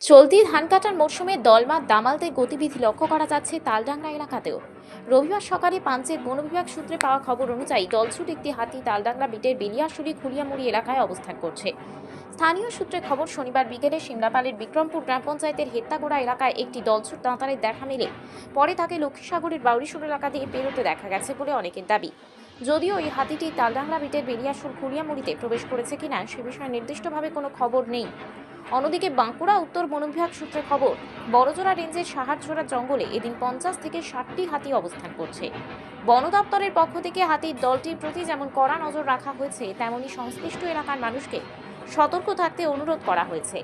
চলতি ধান কাটার মরশুমে দলমা দামালদের গতিবিধি লক্ষ্য করা যাচ্ছে তালডাংরা এলাকাতেও। রবিবার সকালে পাঞ্চের বন বিভাগ সূত্রে পাওয়া খবর অনুযায়ী দলছুট একটি হাতি তালডাংরা বিটের বেলিয়াশুলি খুলিয়ামুড়ি এলাকায় অবস্থান করছে। স্থানীয় সূত্রে খবর, শনিবার বিকেলে সিমলাপালের বিক্রমপুর গ্রাম পঞ্চায়েতের হেত্তাগোড়া এলাকায় একটি দলছুট দাঁতারের দেখা মেলে। পরে তাকে লক্ষ্মীসাগরের বাউরিশুর এলাকা দিয়ে পেরোতে দেখা গেছে বলে অনেকের দাবি। যদিও এই হাতিটি তালডাংরা বিটের বেলিয়াশুর খুলিয়ামুড়িতে প্রবেশ করেছে কিনা সে বিষয়ে নির্দিষ্টভাবে কোনো খবর নেই। অন্যদিকে বাঁকুড়া উত্তর বন বিভাগ সূত্রে খবর, বড়জোড়া রেঞ্জের সাহারজোড়া জঙ্গলে এদিন 50 থেকে 60টি হাতি অবস্থান করছে। বন দপ্তরের পক্ষ থেকে হাতির দলটির প্রতি যেমন কড়া নজর রাখা হয়েছে, তেমনি সংশ্লিষ্ট এলাকার মানুষকে সতর্ক থাকতে অনুরোধ করা হয়েছে।